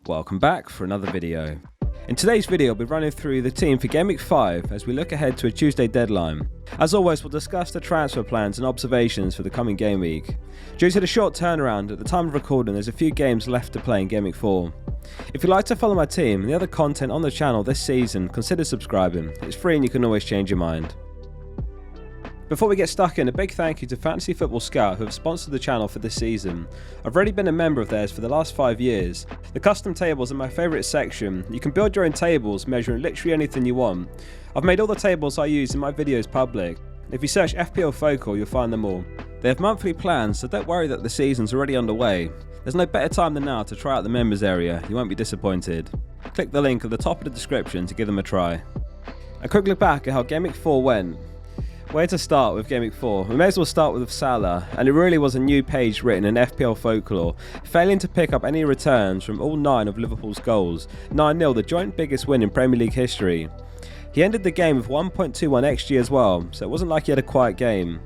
Welcome back for another video. In today's video, we'll be running through the team for Gameweek 5 as we look ahead to a Tuesday deadline. As always, we'll discuss the transfer plans and observations for the coming game week. Due to the short turnaround, at the time of recording, there's a few games left to play in Gameweek 4. If you'd like to follow my team and the other content on the channel this season, consider subscribing. It's free and you can always change your mind. Before we get stuck in, a big thank you to Fantasy Football Scout who have sponsored the channel for this season. I've already been a member of theirs for the last 5 years. The custom tables are my favourite section. You can build your own tables measuring literally anything you want. I've made all the tables I use in my videos public. If you search fplfocal, you'll find them all. They have monthly plans, so don't worry that the season's already underway. There's no better time than now to try out the members area, you won't be disappointed. Click the link at the top of the description to give them a try. A quick look back at how Gameweek 4 went. Where to start with Gameweek 4? We may as well start with Salah, and it really was a new page written in FPL folklore, failing to pick up any returns from all 9 of Liverpool's goals, 9-0, the joint biggest win in Premier League history. He ended the game with 1.21 XG as well, so it wasn't like he had a quiet game.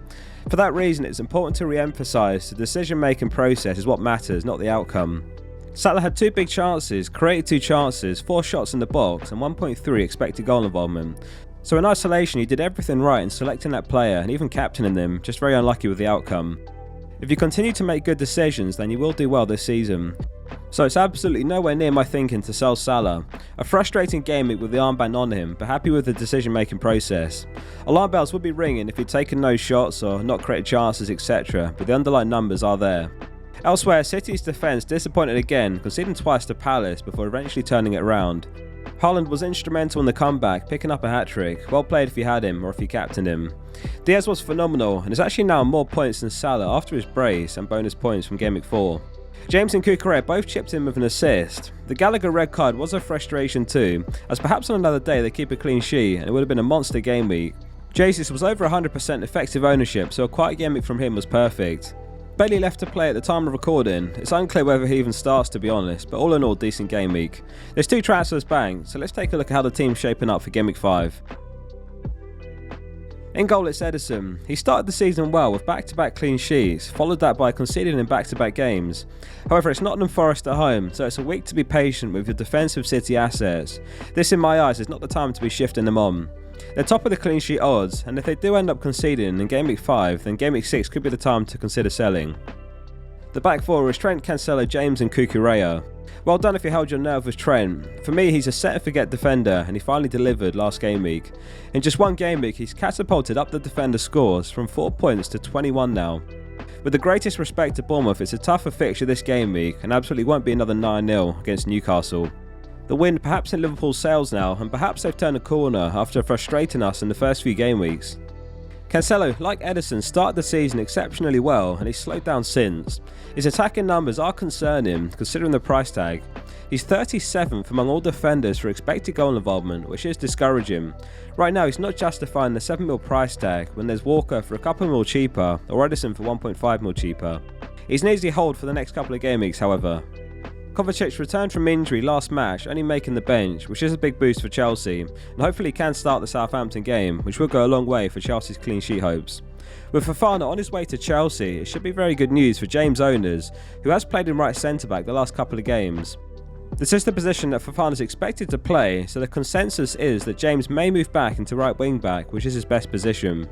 For that reason, it's important to re-emphasise the decision-making process is what matters, not the outcome. Salah had 2 big chances, created 2 chances, 4 shots in the box and 1.3 expected goal involvement. So in isolation, he did everything right in selecting that player and even captaining them, just very unlucky with the outcome. If you continue to make good decisions, then you will do well this season. So it's absolutely nowhere near my thinking to sell Salah. A frustrating game week with the armband on him, but happy with the decision making process. Alarm bells would be ringing if he'd taken no shots or not created chances, etc, but the underlying numbers are there. Elsewhere, City's defence disappointed again, conceding twice to Palace before eventually turning it around. Haaland was instrumental in the comeback, picking up a hat-trick. Well played if you had him or if you captained him. Diaz was phenomenal and is actually now on more points than Salah after his brace and bonus points from Gameweek 4. James and Cucurella both chipped in with an assist. The Gallagher red card was a frustration too, as perhaps on another day they keep a clean sheet and it would have been a monster game week. José was over 100% effective ownership, so a quiet game week from him was perfect. Bailey left to play at the time of recording. It's unclear whether he even starts, to be honest, but all in all, decent game week. There's 2 transfers banked, so let's take a look at how the team's shaping up for Gameweek 5. In goal, it's Ederson. He started the season well with back-to-back clean sheets, followed that by conceding in back-to-back games. However, it's Nottingham Forest at home, so it's a week to be patient with your defensive City assets. This, in my eyes, is not the time to be shifting them on. They're top of the clean sheet odds, and if they do end up conceding in Gameweek 5, then Gameweek 6 could be the time to consider selling. The back 4 is Trent, Cancelo, James and Cucurella. Well done if you held your nerve with Trent. For me, he's a set-and-forget defender, and he finally delivered last game week. In just one game week, he's catapulted up the defender scores from 4 points to 21 now. With the greatest respect to Bournemouth, it's a tougher fixture this game week, and absolutely won't be another 9-0 against Newcastle. The wind perhaps in Liverpool's sails now, and perhaps they've turned a corner after frustrating us in the first few game weeks. Cancelo, like Ederson, started the season exceptionally well and he's slowed down since. His attacking numbers are concerning considering the price tag. He's 37th among all defenders for expected goal involvement, which is discouraging. Right now he's not justifying the 7 mil price tag when there's Walker for a couple mil cheaper or Ederson for 1.5 mil cheaper. He's an easy hold for the next couple of game weeks, however. Kovacic returned from injury last match, only making the bench, which is a big boost for Chelsea, and hopefully can start the Southampton game, which will go a long way for Chelsea's clean sheet hopes. With Fofana on his way to Chelsea, it should be very good news for James owners, who has played in right centre-back the last couple of games. This is the position that Fofana is expected to play, so the consensus is that James may move back into right wing-back, which is his best position.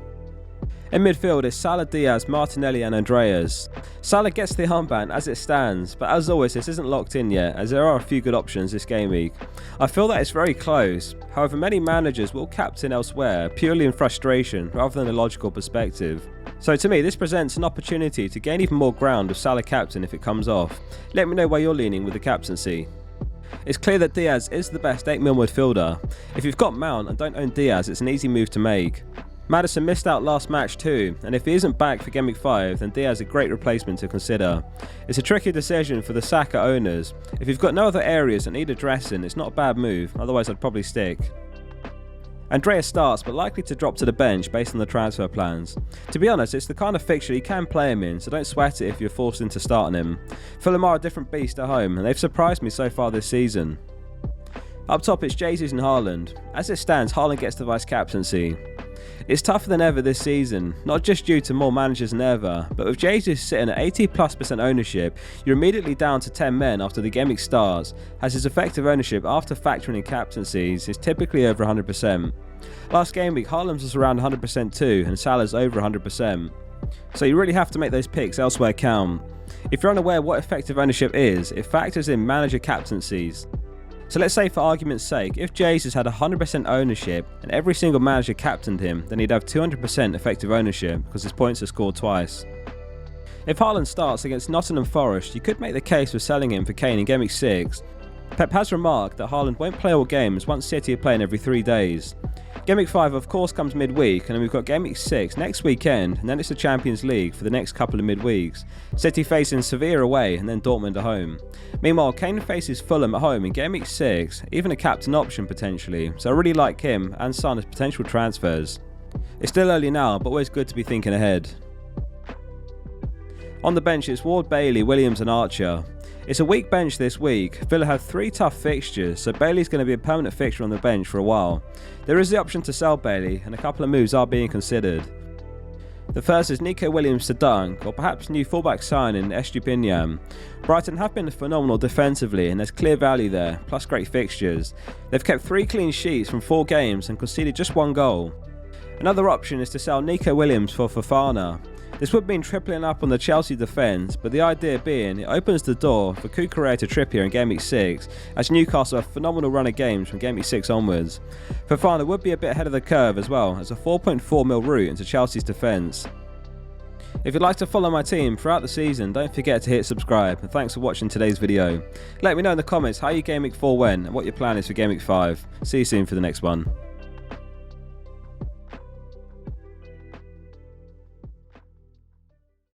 In midfield is Salah, Diaz, Martinelli and Andreas. Salah gets the armband as it stands, but as always this isn't locked in yet as there are a few good options this game week. I feel that it's very close, however many managers will captain elsewhere purely in frustration rather than a logical perspective. So to me this presents an opportunity to gain even more ground with Salah captain if it comes off. Let me know where you're leaning with the captaincy. It's clear that Diaz is the best 8 mil midfielder. If you've got Mount and don't own Diaz, it's an easy move to make. Maddison missed out last match too, and if he isn't back for Gameweek 5, then Diaz is a great replacement to consider. It's a tricky decision for the Saka owners. If you've got no other areas that need addressing, it's not a bad move, otherwise I'd probably stick. Andreas starts, but likely to drop to the bench based on the transfer plans. To be honest, it's the kind of fixture you can play him in, so don't sweat it if you're forced into starting him. Fulham are a different beast at home, and they've surprised me so far this season. Up top it's José and Haaland. As it stands, Haaland gets the vice captaincy. It's tougher than ever this season, not just due to more managers than ever, but with Jesus sitting at 80+% ownership, you're immediately down to 10 men after the Gameweek starts, as his effective ownership after factoring in captaincies is typically over 100%. Last Gameweek, Haaland was around 100% too, and Salah's over 100%. So you really have to make those picks elsewhere count. If you're unaware what effective ownership is, it factors in manager captaincies. So let's say for argument's sake, if Jesus had 100% ownership and every single manager captained him, then he'd have 200% effective ownership because his points are scored twice. If Haaland starts against Nottingham Forest, you could make the case for selling him for Kane in Gameweek 6. Pep has remarked that Haaland won't play all games once City are playing every 3 days. Gameweek 5 of course comes midweek, and then we've got Gameweek 6 next weekend, and then it's the Champions League for the next couple of midweeks. City facing Sevilla away and then Dortmund at home. Meanwhile, Kane faces Fulham at home in Gameweek 6, even a captain option potentially, so I really like him and Son as potential transfers. It's still early now, but always good to be thinking ahead. On the bench it's Ward, Bailey, Williams and Archer. It's a weak bench this week. Villa have 3 tough fixtures, so Bailey's going to be a permanent fixture on the bench for a while. There is the option to sell Bailey, and a couple of moves are being considered. The first is Nico Williams to Dunk, or perhaps new fullback signing Estupiñán. Brighton have been phenomenal defensively, and there's clear value there, plus great fixtures. They've kept 3 clean sheets from 4 games and conceded just 1 goal. Another option is to sell Nico Williams for Fofana. This would mean tripling up on the Chelsea defence, but the idea being it opens the door for Cucurella to Trippier in Gameweek 6, as Newcastle have a phenomenal run of games from Gameweek 6 onwards. Fofana would be a bit ahead of the curve as well, as a 4.4 mil route into Chelsea's defence. If you'd like to follow my team throughout the season, don't forget to hit subscribe, and thanks for watching today's video. Let me know in the comments how your Gameweek 4 went and what your plan is for Gameweek 5. See you soon for the next one.